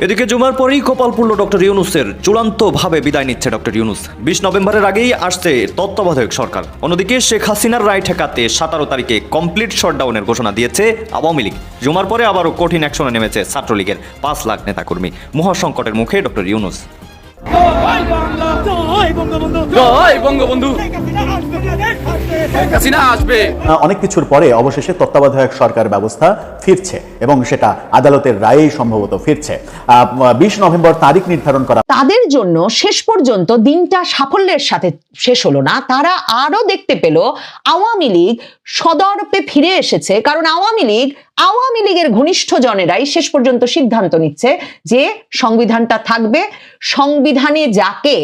এদিকে জুমার পরেই কপাল পুরল ডক্টর ইউনূসের, চূড়ান্তভাবে বিদায় নিচ্ছে ডক্টর ইউনূস। ২০ নভেম্বরের আগেই আসছে তত্ত্বাবধায়ক সরকার। অন্যদিকে শেখ হাসিনার রায় ঠেকাতে ১৭ তারিখে কমপ্লিট শটডাউনের ঘোষণা দিয়েছে আওয়ামী লীগ। জুমার পরে আবারও কঠিন অ্যাকশনে নেমেছে ছাত্রলীগের ৫ লাখ নেতাকর্মী। মহাসংকটের মুখে ডক্টর ইউনূস। অনেক কিছুর পরে অবশেষে তত্ত্বাবধায়ক সরকার ব্যবস্থা ফিরছে এবং সেটা আদালতের রায়েই সম্ভবত ফিরছে। ২০ নভেম্বর তারিখ নির্ধারণ করা। তাদের জন্য শেষ পর্যন্ত দিনটা সাফল্যের সাথে শেষ হলো না। তারা আরো দেখতে পেল আওয়ামী লীগ সদর্পে ফিরে এসেছে, কারণ আওয়ামী লীগের ঘনিষ্ঠ জনেরাই শেষ পর্যন্ত সিদ্ধান্ত নিচ্ছে যে সংবিধানটা থাকবে। সংবিধানে যাকে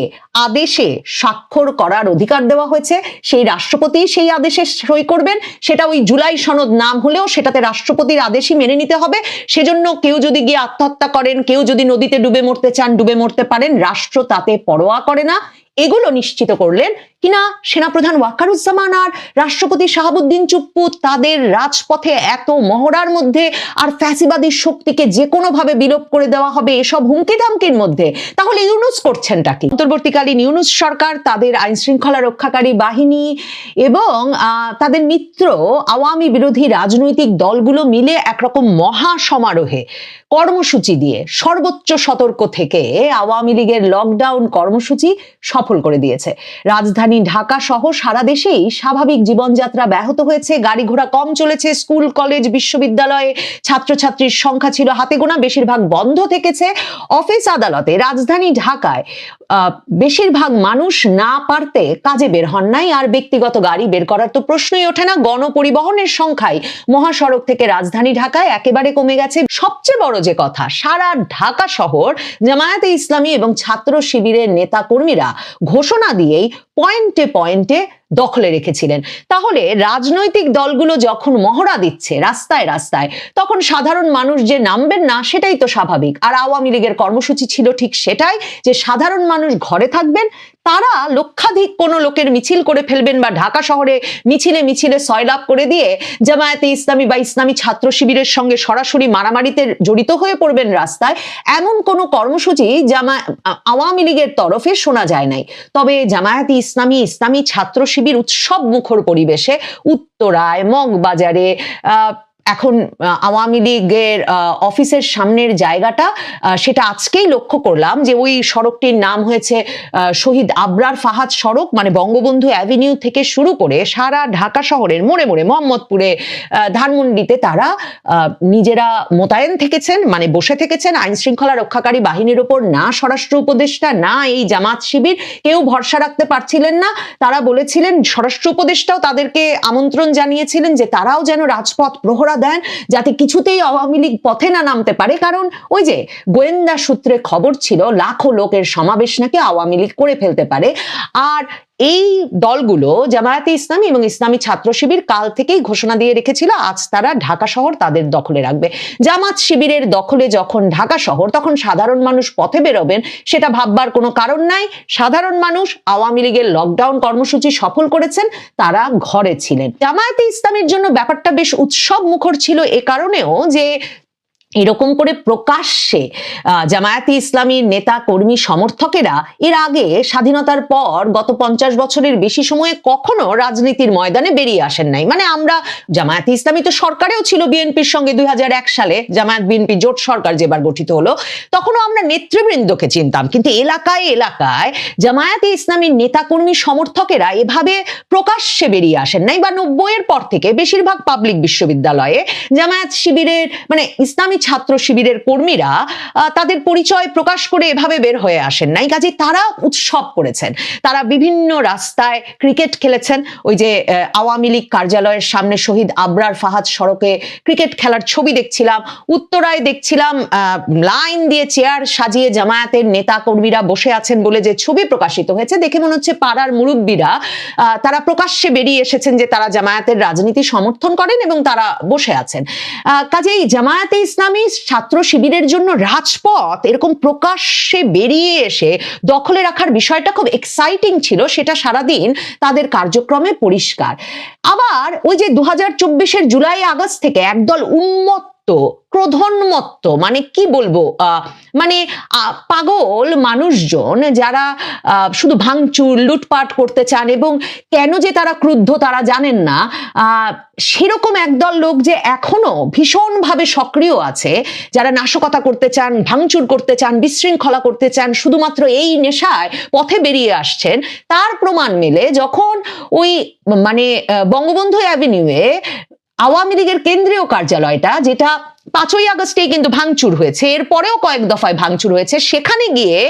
আদেশে স্বাক্ষর করার অধিকার দেওয়া হয়েছে সেই রাষ্ট্রপতি সেই আদেশে সই করবেন। সেটা ওই জুলাই সনদ নাম হলেও সেটাতে রাষ্ট্রপতির আদেশই মেনে নিতে হবে। সেজন্য কেউ যদি গিয়ে আত্মহত্যা করেন, কেউ যদি নদীতে ডুবে মরতে চান ডুবে মরতে পারেন, রাষ্ট্র তাতে পরোয়া করে না। এগুলো নিশ্চিত করলেন কিনা সেনাপ্রধান ওয়াকারুজ্জামান আর রাষ্ট্রপতি শাহাবুদ্দিন চুপ্পু তাদের রাজপথে এত মহড়ার মধ্যে আর ফ্যাসিবাদী শক্তিকে যে কোনো ভাবে বিলোপ করে দেওয়া হবে এসব হুমকি ধামকির মধ্যে। তাহলে ইউনূস করছেনটা কি? অন্তর্বর্তীকালীন ইউনূস সরকার তাদের আইন শৃঙ্খলা রক্ষাকারী বাহিনী এবং তাদের মিত্র আওয়ামী বিরোধী রাজনৈতিক দলগুলো মিলে একরকম মহা সমারোহে কর্মসূচি দিয়ে সর্বোচ্চ সতর্ক থেকে আওয়ামী লীগের লকডাউন কর্মসূচি সফল করে দিয়েছে। রাজধানী ঢাকা সহ সারা দেশেই স্বাভাবিক জীবনযাত্রা ব্যাহত হয়েছে। গাড়ি ঘোড়া কম চলেছে। স্কুল কলেজ বিশ্ববিদ্যালয়ে ছাত্রছাত্রীর সংখ্যা ছিল হাতে গোনা, বেশিরভাগ বন্ধ থেকেছে। অফিস আদালতে রাজধানী ঢাকায় বেশিরভাগ মানুষ না পারতে কাজে বের হন নাই। আর ব্যক্তিগত গাড়ি বের করার তো প্রশ্নই ওঠে না। গণপরিবহনের সংখ্যায় মহাসড়ক থেকে রাজধানী ঢাকায় একেবারে কমে গেছে। সবচেয়ে বড় যে কথা, সারা ঢাকা শহর জামায়াতে ইসলামী এবং ছাত্র শিবিরের নেতা কর্মীরা ঘোষণা দিয়েই পয়েন্টে পয়েন্টে দখলে রেখেছিলেন। তাহলে রাজনৈতিক দলগুলো যখন মহড়া দিচ্ছে রাস্তায় রাস্তায়, তখন সাধারণ মানুষ যে নামবেন না সেটাই তো স্বাভাবিক। আর আওয়ামী লীগের কর্মসূচি ছিল ঠিক সেটাই, যে সাধারণ মানুষ ঘরে থাকবেন। তারা লক্ষাধিক কোনো লোকের মিছিল করে ফেলবেন বা ঢাকা শহরে মিছিলে মিছিলে সয়লাভ করে দিয়ে জামায়াতে ইসলামী বা ইসলামী ছাত্র শিবিরের সঙ্গে সরাসরি মারামারিতে জড়িত হয়ে পড়বেন রাস্তায়, এমন কোনো কর্মসূচি আওয়ামী লীগের তরফে শোনা যায় নাই। তবে জামায়াতে ইসলামী ছাত্র শিবির উৎসব মুখর পরিবেশে উত্তরায়, মগবাজারে, এখন আওয়ামী লীগের অফিসের সামনের জায়গাটা, সেটা আজকেই লক্ষ্য করলাম যে ওই সড়কটির নাম হয়েছে শহীদ আবরার ফাহাদ সড়ক। মানে বঙ্গবন্ধু অ্যাভিনিউ থেকে শুরু করে সারা ঢাকা শহরের মোড়ে মোড়ে, মোহাম্মদপুরে, ধানমন্ডিতে তারা নিজেরা মোতায়েন থেকেছেন, মানে বসে থেকেছেন। আইন শৃঙ্খলা রক্ষাকারী বাহিনীর ওপর না স্বরাষ্ট্র উপদেষ্টা না এই জামাত শিবির কেউ ভরসা রাখতে পারছিলেন না। তারা বলেছিলেন, স্বরাষ্ট্র উপদেষ্টাও তাদেরকে আমন্ত্রণ জানিয়েছিলেন যে তারাও যেন রাজপথ প্রহরা দেন, যাতে কিছুতেই আওয়ামী লীগ পথে না নামতে পারে। কারণ ওই যে গোয়েন্দা সূত্রে খবর ছিল লাখো লোকের সমাবেশ নাকি আওয়ামী লীগ করে ফেলতে পারে। আর এই দলগুলো জামায়াতে ইসলামী এবং ইসলামী ছাত্র শিবির কাল থেকেই ঘোষণা দিয়ে রেখেছিল আজ তারা ঢাকা শহর তাদের দখলে রাখবে। জামাত শিবিরের দখলে যখন ঢাকা শহর, তখন সাধারণ মানুষ পথে বেরোবেন সেটা ভাববার কোনো কারণ নাই। সাধারণ মানুষ আওয়ামী লীগের লকডাউন কর্মসূচি সফল করেছেন, তারা ঘরে ছিলেন। জামায়াতে ইসলামীর জন্য ব্যাপারটা বেশ উৎসব মুখর ছিল এ কারণেও যে এরকম করে প্রকাশ্যে জামায়াতে ইসলামীর নেতা কর্মী সমর্থকেরা এর আগে স্বাধীনতার পর গত 50 বছরের বেশি সময়ে কখনো রাজনীতির ময়দানে বেরিয়ে আসেন নাই। মানে আমরা জামায়াতে ইসলামী তো সরকারেও ছিল বিএনপির সঙ্গে 2001 সালে জামায়াত বিএনপি জোট সরকার যেবার গঠিত হলো, তখনও আমরা নেতৃবৃন্দকে চিনতাম। কিন্তু এলাকায় এলাকায় জামায়াতে ইসলামীর নেতা কর্মী সমর্থকেরা এভাবে প্রকাশ্যে বেরিয়ে আসেন নাই। বা 90-এর পর থেকে বেশিরভাগ পাবলিক বিশ্ববিদ্যালয়ে জামায়াত শিবিরের, মানে ইসলামী ছাত্র শিবিরের কর্মীরা তাদের পরিচয় প্রকাশ করে এভাবে বের হয়ে আসেন নাই। কাজে তারা উৎসব করেছেন। তারা বিভিন্ন রাস্তায় ক্রিকেট খেলেছেন। ওই যে আওয়ামী লীগ কার্যালয়ের সামনে শহীদ আবরার ফাহাদ সড়কে ক্রিকেট খেলার ছবি দেখছিলাম। উত্তরায় দেখছিলাম লাইন দিয়ে চেয়ার সাজিয়ে জামায়াতের নেতা কর্মীরা বসে আছেন বলে যে ছবি প্রকাশিত হয়েছে, দেখে মনে হচ্ছে পাড়ার মুরব্বীরা তারা প্রকাশ্যে বেরিয়ে এসেছেন যে তারা জামায়াতের রাজনীতি সমর্থন করেন এবং তারা বসে আছেন। কাজেই জামায়াতে ইসলামী ছাত্র শিবিরের জন্য রাজপথ এরকম প্রকাশ্যে বেরিয়ে এসে দখলে রাখার বিষয়টা খুব এক্সাইটিং ছিল। সেটা সারাদিন তাদের কার্যক্রমে পরিষ্কার। আবার ওই যে 2024-এর জুলাই আগস্ট থেকে একদল উন্মত্ত ক্রোধোন্মত্ত, মানে কি বলবো, পাগল মানুষজন যারা শুধু ভাঙচুর লুটপাট করতে চান এবং কেন যে তারা ক্রুদ্ধ তারা জানেন না, সেরকম একদল লোক যে এখনো ভীষণভাবে সক্রিয় আছে, যারা নাশকতা করতে চান, ভাঙচুর করতে চান, বিশৃঙ্খলা করতে চান, শুধুমাত্র এই নেশায় পথে বেরিয়ে আসছেন। তার প্রমাণ মেলে যখন ওই বঙ্গবন্ধু অ্যাভিনিউয়ে আওয়ামী লীগের কেন্দ্রীয় কার্যালয়টা, যেটা 5ই আগস্টেই কিন্তু ভাঙচুর হয়েছে, এরপরেও কয়েক দফায় ভাঙচুর হয়েছে, সেখানে গিয়ে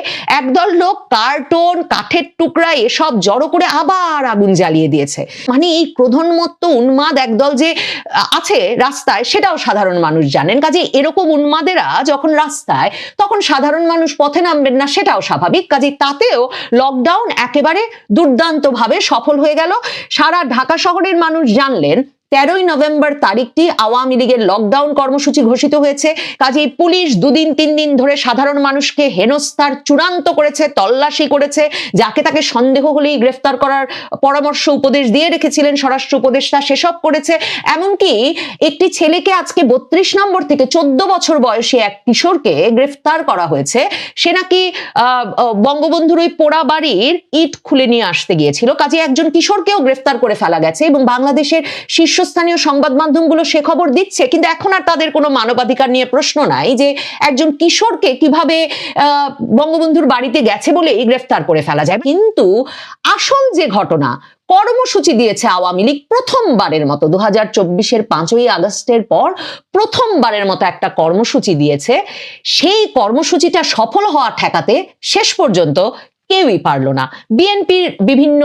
একদল লোক কার্টন, কাঠের টুকরা এসব জড়ো করে আবার আগুন জ্বালিয়ে দিয়েছে। মানে এই ক্রোধোন্মত্ত উন্মাদ একদল যে আছে রাস্তায়, সেটাও সাধারণ মানুষ জানেন। কাজে এরকম উন্মাদেরা যখন রাস্তায়, তখন সাধারণ মানুষ পথে নামবেন না, সেটাও স্বাভাবিক। কাজে তাতেও লকডাউন একেবারে দুর্দান্তভাবে সফল হয়ে গেল। সারা ঢাকা শহরের মানুষ জানলেন 13ই নভেম্বর তারিখটি আওয়ামী লীগের লকডাউন কর্মসূচি ঘোষিত হয়েছে। কাজেই পুলিশ 2 দিন 3 দিন ধরে সাধারণ মানুষকে হেনস্থার চূড়ান্ত করেছে, তল্লাশি করেছে, যাকে তাকে সন্দেহ হলেই গ্রেফতার করার পরামর্শ উপদেশ দিয়ে রেখেছিলেন স্বরাষ্ট্র উপদেষ্টা, সেসব করেছে। এমনকি একটি ছেলেকে আজকে 32 নম্বর থেকে 14 বছর বয়সী এক কিশোরকে গ্রেফতার করা হয়েছে। সে নাকি বঙ্গবন্ধুর ওই পোড়া বাড়ির ইট খুলে নিয়ে আসতে গিয়েছিল। কাজে একজন কিশোরকেও গ্রেফতার করে ফেলা গেছে এবং বাংলাদেশের শীর্ষস্থানীয় সংবাদ মাধ্যমগুলো সে খবর দিচ্ছে। কিন্তু এখন আর তাদের কোনো মানবাধিকার নিয়ে প্রশ্ন নাই যে একজন কিশোরকে কিভাবে বঙ্গবন্ধুর বাড়িতে গেছে বলেই গ্রেফতার করে ফেলা যায়। কিন্তু আসল যে ঘটনা, কর্মসূচি দিয়েছে আওয়ামী লীগ প্রথমবারের মতো 2024-এর 5ই আগস্টের পর প্রথমবারের মতো একটা কর্মসূচি দিয়েছে। সেই কর্মসূচিটা সফল হওয়া ঠেকাতে শেষ পর্যন্ত কেউই পারলো না। বিএনপির বিভিন্ন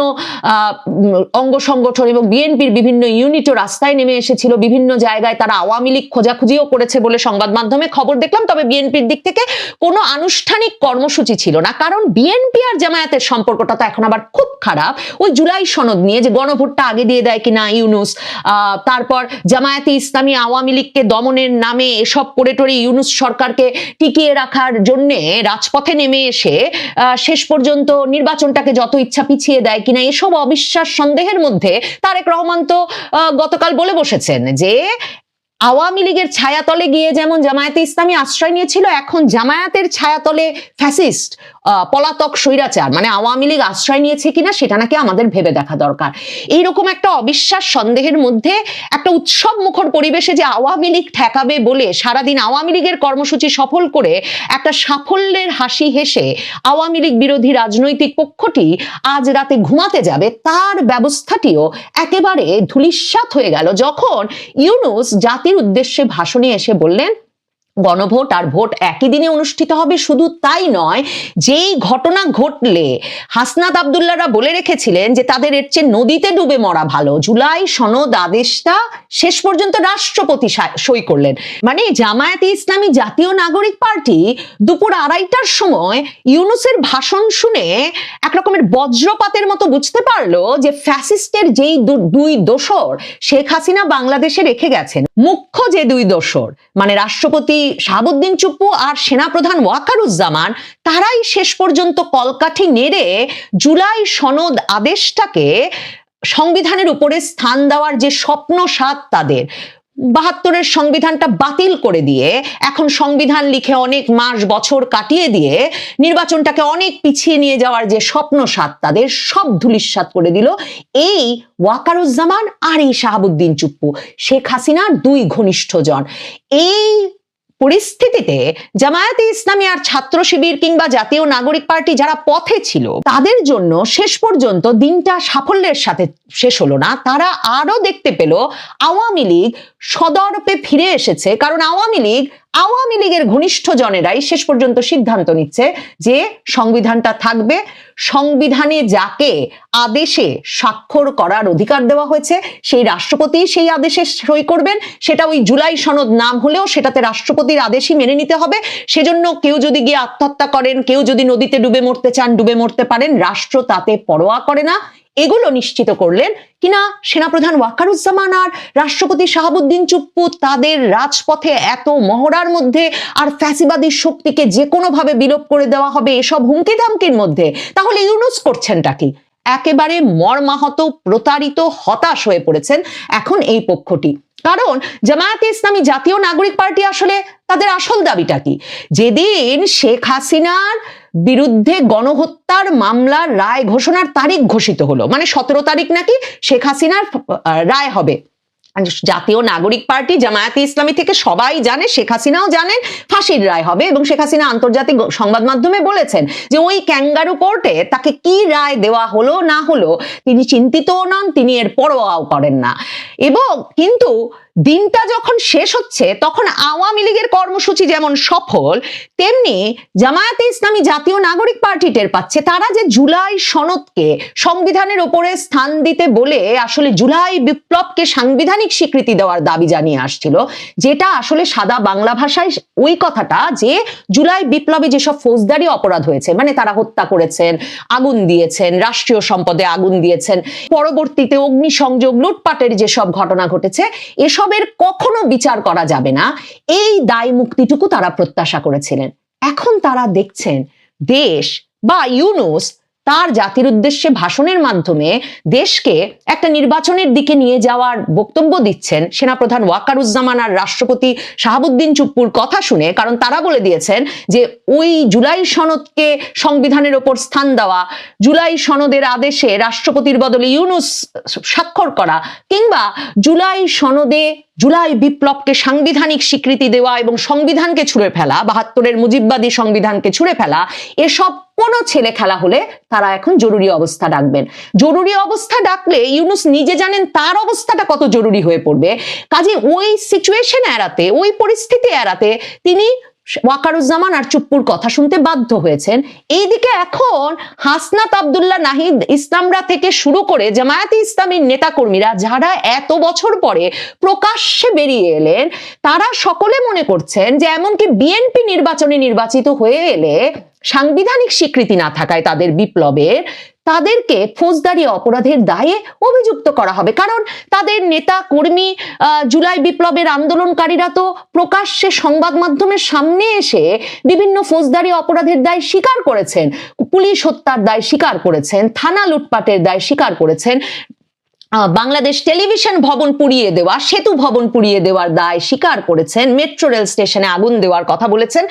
অঙ্গ সংগঠন এবং বিএনপির বিভিন্ন ইউনিটও রাস্তায় নেমে এসেছিল। বিভিন্ন জায়গায় তারা আওয়ামী লীগ খোঁজাখুঁজিও করেছে বলে সংবাদ মাধ্যমে খবর দেখলাম। তবে বিএনপির দিক থেকে কোনো আনুষ্ঠানিক কর্মসূচি ছিল না, কারণ বিএনপি আর জামায়াতের সম্পর্কটা তো এখন আবার খুব খারাপ। ওই জুলাই সনদ নিয়ে যে গণভোটটা আগে দিয়ে দেয় কিনা ইউনুস, তারপর জামায়াতে ইসলামী আওয়ামী লীগকে দমনের নামে এসব করে টোরে ইউনুস সরকারকে টিকিয়ে রাখার জন্যে রাজপথে নেমে এসে শেষ পর্যন্ত নির্বাচনটাকে যত ইচ্ছা পিছিয়ে দেয় কিনা, এসব অবিশ্বাস সন্দেহের মধ্যে তারেক রহমান তো গতকাল বলে বসেছেন যে আওয়ামী লীগের ছায়াতলে গিয়ে যেমন জামায়াতে ইসলামী আশ্রয় নিয়েছিল, এখন জামায়াতের ছায়াতলে ফ্যাসিস্ট পলাতক স্বৈরাচার মানে আওয়ামী লীগ আশ্রয় নিয়েছে কিনা সেটা নাকি আমাদের ভেবে দেখা দরকার। এইরকম একটা অবিশ্বাস সন্দেহের মধ্যে একটা উৎসব মুখর পরিবেশে যে আওয়ামী লীগ ঠেকাবে বলে সারাদিন আওয়ামী লীগের কর্মসূচি সফল করে একটা সাফল্যের হাসি হেসে আওয়ামী লীগ বিরোধী রাজনৈতিক পক্ষটি আজ রাতে ঘুমাতে যাবে, তার ব্যবস্থাটিও একেবারে ধূলিসাৎ হয়ে গেল যখন ইউনুস জাতির উদ্দেশ্যে ভাষণে এসে বললেন গণভোট আর ভোট একই দিনে অনুষ্ঠিত হবে। শুধু তাই নয়, যেই ঘটনা ঘটলে হাসনাত আব্দুল্লাহরা বলে রেখেছিলেন যে তাদের এর চেয়ে নদীতে ডুবে মরা ভালো, জুলাই সনদ আদেশটা শেষ পর্যন্ত রাষ্ট্রপতি সই করলেন। মানে জামায়াতে ইসলামী জাতীয় নাগরিক পার্টি দুপুর 2:30টার সময় ইউনুসের ভাষণ শুনে একরকমের বজ্রপাতের মতো বুঝতে পারলো যে ফ্যাসিস্টের যেই দুই দোসর শেখ হাসিনা বাংলাদেশে রেখে গেছেন, মুখ্য যে দুই দোসর মানে রাষ্ট্রপতি শাহাবুদ্দিন চুপ্পু আর সেনাপ্রধান ওয়াকারুজ্জামান, তারাই শেষ পর্যন্ত কলকাঠি নেড়ে জুলাই সনদ আদেশটাকে সংবিধানের উপরে স্থান দেওয়ার যে স্বপ্ন সাত তাদের, 72-এর সংবিধানটা বাতিল করে দিয়ে এখন সংবিধান লিখে অনেক মাস বছর কাটিয়ে দিয়ে নির্বাচনটাকে অনেক পিছিয়ে নিয়ে যাওয়ার যে স্বপ্ন সাত তাদের, সব ধূলিসাৎ করে দিল এই ওয়াকারুজ্জামান আর এই শাহাবুদ্দিন চুপ্পু, শেখ হাসিনার দুই ঘনিষ্ঠজন। এই পরিস্থিতিতে জামায়াতে ইসলামী আর ছাত্র শিবির কিংবা জাতীয় নাগরিক পার্টি যারা পথে ছিল, তাদের জন্য শেষ পর্যন্ত দিনটা সাফল্যের সাথে শেষ হলো না। তারা আরো দেখতে পেল আওয়ামী লীগ সদর্পে ফিরে এসেছে, কারণ আওয়ামী লীগের ঘনিষ্ঠ জনেরাই শেষ পর্যন্ত সিদ্ধান্ত নিচ্ছে যে সংবিধানটা থাকবে। সংবিধানে যাকে আদেশে স্বাক্ষর করার অধিকার দেওয়া হয়েছে সেই রাষ্ট্রপতি সেই আদেশে সই করবেন। সেটা ওই জুলাই সনদ নাম হলেও সেটাতে রাষ্ট্রপতির আদেশই মেনে নিতে হবে। সেজন্য কেউ যদি গিয়ে আত্মহত্যা করেন, কেউ যদি নদীতে ডুবে মরতে চান ডুবে মরতে পারেন, রাষ্ট্র তাতে পরোয়া করে না। এগুলো নিশ্চিত করলেন কিনা সেনাপ্রধান ওয়াকারুজ্জামান আর রাষ্ট্রপতি শাহাবুদ্দিন চুপ্পু তাদের রাজপথে এত মহড়ার মধ্যে আর ফ্যাসিবাদী শক্তিকে যে কোনো ভাবে বিলোপ করে দেওয়া হবে এসব হুমকি ধামকির মধ্যে। তাহলে ইউনুস করছেনটা কি? একেবারে মর্মাহত, প্রতারিত, হতাশ হয়ে পড়েছেন এখন এই পক্ষটি। কারণ জামায়াতে ইসলামী জাতীয় নাগরিক পার্টি আসলে তাদের আসল দাবিটা কি? যেদিন শেখ হাসিনার বিরুদ্ধে গণহত্যার মামলার রায় ঘোষণার তারিখ ঘোষিত হলো, মানে 17 তারিখ নাকি শেখ হাসিনার রায় হবে, জাতীয় নাগরিক পার্টি, জামায়াতে ইসলামী থেকে সবাই জানে, শেখ হাসিনাও জানেন ফাঁসির রায় হবে, এবং শেখ হাসিনা আন্তর্জাতিক সংবাদ মাধ্যমে বলেছেন যে ওই ক্যাঙ্গারু কোর্টে তাকে কি রায় দেওয়া হলো না হলো তিনি চিন্তিতও নন, তিনি এর পরোয়াও করেন না। এবং কিন্তু দিনটা যখন শেষ হচ্ছে তখন আওয়ামী লীগের কর্মসূচি যেমন সফল, তেমনি জামায়াতে ইসলামী জাতীয় নাগরিক পার্টি টের পাচ্ছে তারা যে জুলাই সনদকে সংবিধানের ওপরে স্থান দিতে বলে আসলে জুলাই বিপ্লবকে সাংবিধানিক স্বীকৃতি দেওয়ার দাবি জানিয়ে আসছিল, যেটা আসলে সাদা বাংলা ভাষায় ওই কথাটা যে জুলাই বিপ্লবে যেসব ফৌজদারি অপরাধ হয়েছে, মানে তারা হত্যা করেছেন, আগুন দিয়েছেন, রাষ্ট্রীয় সম্পদে আগুন দিয়েছেন, পরবর্তীতে অগ্নিসংযোগ, লুটপাটের যেসব ঘটনা ঘটেছে, এসবের কখনো বিচার করা যাবে না, এই দায় মুক্তিটুকু তারা প্রত্যাশা করেছিলেন। এখন তারা দেখছেন দেশ বা ইউনূস তার জাতির উদ্দেশ্যে ভাষণের মাধ্যমে দেশকে একটা নির্বাচনের দিকে নিয়ে যাওয়ার বক্তব্য দিচ্ছেন। সেনাপ্রধান ওয়াকারুজ্জামান আর রাষ্ট্রপতি শাহাবুদ্দিন চুপ্পুর কথা শুনে, কারণ তারা বলে দিয়েছেন যে ওই জুলাই সনদকে সংবিধানের ওপর স্থান দেওয়া, জুলাই সনদের আদেশে রাষ্ট্রপতির বদলে ইউনূস স্বাক্ষর করা, কিংবা জুলাই সনদে জুলাই বিপ্লবকে সাংবিধানিক স্বীকৃতি দেওয়া এবং সংবিধানকে ছুঁড়ে ফেলা, 72-এর মুজিববাদী সংবিধানকে ছুঁড়ে ফেলা, এসব কোনো ছেলে খেলা হলে তারা এখন জরুরি অবস্থা ডাকবেন। জরুরি অবস্থা ডাকলে ইউনূস নিজে জানেন তার অবস্থাটা কত জরুরি হয়ে পড়বে। কাজে ওই সিচুয়েশন এড়াতে, ওই পরিস্থিতি এড়াতে তিনি ওয়াকারুজ্জামান আর চুপ্পুর কথা শুনতে বাধ্য হয়েছেন। এইদিকে এখন হাসনাত আব্দুল্লাহ নাহিদ, ইসলামরা থেকে শুরু করে জামায়াতে ইসলামীর নেতাকর্মীরা যারা এত বছর পরে প্রকাশ্যে বেরিয়ে এলেন, তারা সকলে মনে করছেন যে এমনকি বিএনপি নির্বাচনে নির্বাচিত হয়ে এলে সাংবিধানিক স্বীকৃতি না থাকায় তাদের বিপ্লবের, তাদেরকে ফৌজদারি অপরাধের দায়ে অভিযুক্ত করা হবে। কারণ তাদের নেতা কর্মী, জুলাই বিপ্লবের আন্দোলনকারীরা তো প্রকাশ্যে সংবাদ মাধ্যমের সামনে এসে বিভিন্ন ফৌজদারি অপরাধের দায় স্বীকার করেছেন, পুলিশ হত্যার দায় স্বীকার করেছেন, থানা লুটপাটের দায় স্বীকার করেছেন, বাংলাদেশ টেলিভিশন ভবন পুড়িয়ে দেওয়া, সেতু ভবন পুড়িয়ে দেওয়ার দায় স্বীকার করেছেন, মেট্রো রেল স্টেশনে আগুন দেওয়ার কথা বলেছেন।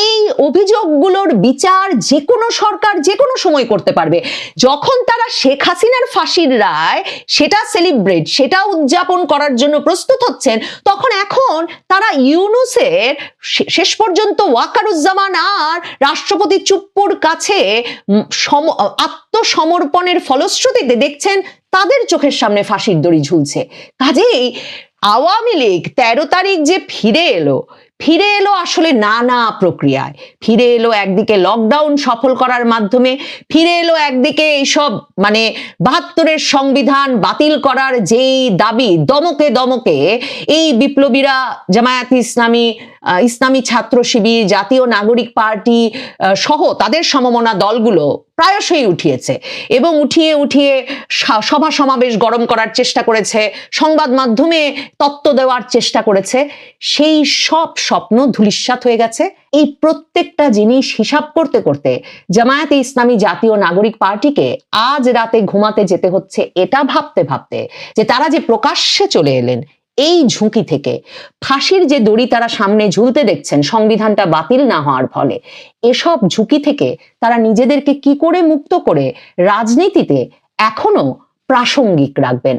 এই অভিযোগগুলোর বিচার যে কোনো সরকার যে কোনো সময় করতে পারবে। যখন তারা শেখ হাসিনার ফাঁসির রায় সেটা সেলিব্রেট, সেটা উদযাপন করার জন্য প্রস্তুত হচ্ছেন, তখন এখন তারা ইউনূসের শেষ পর্যন্ত ওয়াকারুজ্জামান আর রাষ্ট্রপতি চুপ্পুর কাছে আত্মসমর্পণের ফলশ্রুতিতে দেখছেন তাদের চোখের সামনে ফাঁসির দড়ি ঝুলছে। কাজেই আওয়ামী লীগ 13 তারিখ যে ফিরে এলো আসলে নানা প্রক্রিয়ায় ফিরে এলো। একদিকে লকডাউন সফল করার মাধ্যমে ফিরে এলো, একদিকে এইসব মানে 72-এর সংবিধান বাতিল করার যেই দাবি দমকে দমকে এই বিপ্লবীরা, জামায়াতে ইসলামী, ইসলামী ছাত্র শিবির, জাতীয় নাগরিক পার্টি সহ তাদের সমমনা দলগুলো প্রায়শই উঠিয়েছে এবং উঠিয়ে সভা সমাবেশ গরম করার চেষ্টা করেছে, সংবাদ মাধ্যমে তত্ত্ব দেওয়ার চেষ্টা করেছে। সেই সব স্বপ্ন ধূলিসাৎ হয়ে গেছে। এই প্রত্যেকটা জিনিস হিসাব করতে করতে জামায়াতে ইসলামী জাতীয় নাগরিক পার্টিকে আজ রাতে ঘুমাতে যেতে হচ্ছে এটা ভাবতে ভাবতে যে তারা যে প্রকাশ্যে চলে এলেন এই ঝুঁকি থেকে, ফাঁসির যে দড়ি তারা সামনে ঝুলতে দেখছেন সংবিধানটা বাতিল না হওয়ার ফলে, এসব ঝুঁকি থেকে তারা নিজেদেরকে কি করে মুক্ত করে রাজনীতিতে এখনো প্রাসঙ্গিক রাখবেন।